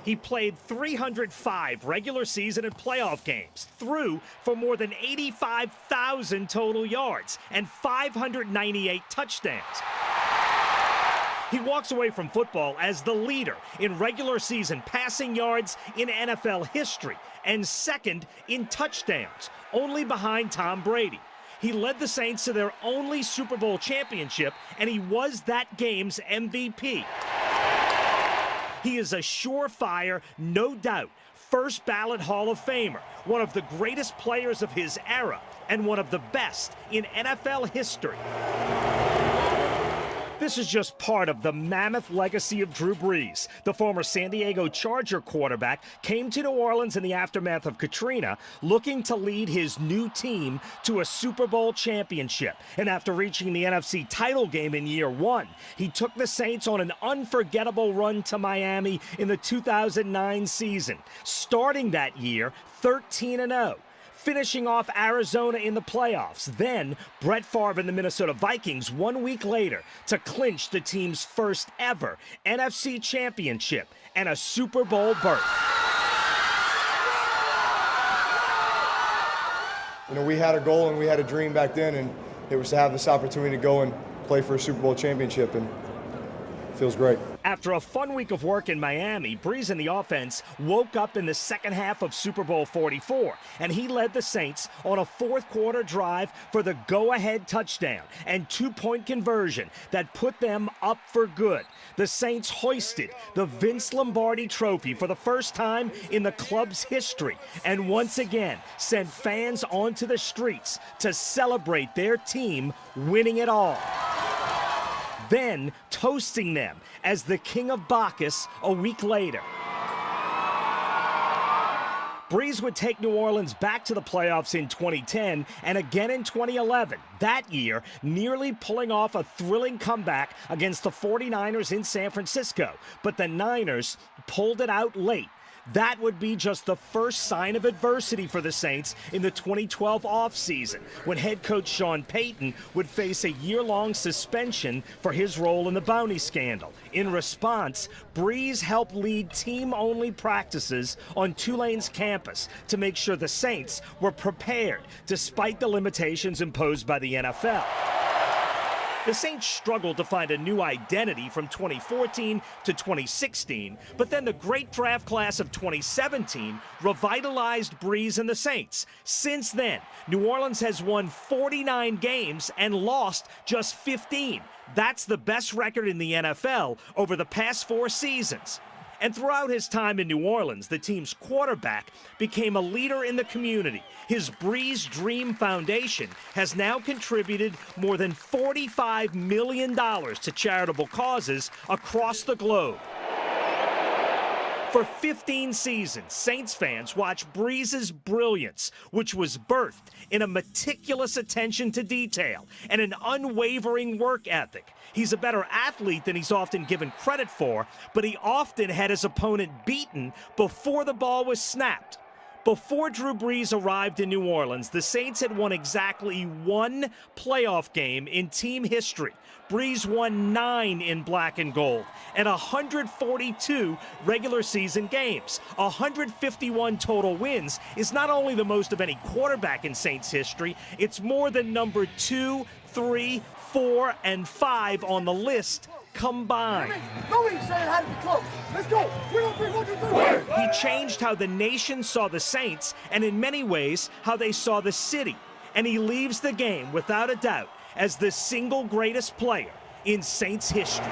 He played 305 regular season and playoff games, threw for more than 85,000 total yards and 598 touchdowns. He walks away from football as the leader in regular season passing yards in NFL history and second in touchdowns, only behind Tom Brady. He led the Saints to their only Super Bowl championship, and he was that game's MVP. He is a surefire, no doubt, first ballot Hall of Famer, one of the greatest players of his era, and one of the best in NFL history. This is just part of the mammoth legacy of Drew Brees. The former San Diego Charger quarterback came to New Orleans in the aftermath of Katrina, looking to lead his new team to a Super Bowl championship. And after reaching the NFC title game in year one, he took the Saints on an unforgettable run to Miami in the 2009 season, starting that year 13-0. Finishing off Arizona in the playoffs. Then Brett Favre and the Minnesota Vikings 1 week later to clinch the team's first ever NFC championship and a Super Bowl berth. You know, we had a goal and we had a dream back then, and it was to have this opportunity to go and play for a Super Bowl championship, and it feels great. After a fun week of work in Miami, Brees and the offense woke up in the second half of Super Bowl 44, and he led the Saints on a fourth-quarter drive for the go-ahead touchdown and two-point conversion that put them up for good. The Saints hoisted the Vince Lombardi Trophy for the first time in the club's history, and once again sent fans onto the streets to celebrate their team winning it all. Then toasting them as the King of Bacchus a week later. Brees would take New Orleans back to the playoffs in 2010 and again in 2011. That year, nearly pulling off a thrilling comeback against the 49ers in San Francisco. But the Niners pulled it out late. That would be just the first sign of adversity for the Saints in the 2012 offseason, when head coach Sean Payton would face a year-long suspension for his role in the bounty scandal. In response, Brees helped lead team-only practices on Tulane's campus to make sure the Saints were prepared, despite the limitations imposed by the NFL. The Saints struggled to find a new identity from 2014 to 2016, but then the great draft class of 2017 revitalized Brees and the Saints. Since then, New Orleans has won 49 games and lost just 15. That's the best record in the NFL over the past 4 seasons. And throughout his time in New Orleans, the team's quarterback became a leader in the community. His Brees Dream Foundation has now contributed more than $45 million to charitable causes across the globe. For 15 seasons, Saints fans watched Brees' brilliance, which was birthed in a meticulous attention to detail and an unwavering work ethic. He's a better athlete than he's often given credit for, but he often had his opponent beaten before the ball was snapped. Before Drew Brees arrived in New Orleans, the Saints had won exactly 1 playoff game in team history. Brees won 9 in black and gold and 142 regular season games. 151 total wins is not only the most of any quarterback in Saints history, it's more than number 2, 3, 4, and 5 on the list combined. Let's go. He changed how the nation saw the Saints and in many ways how they saw the city. And he leaves the game without a doubt as the single greatest player in Saints history.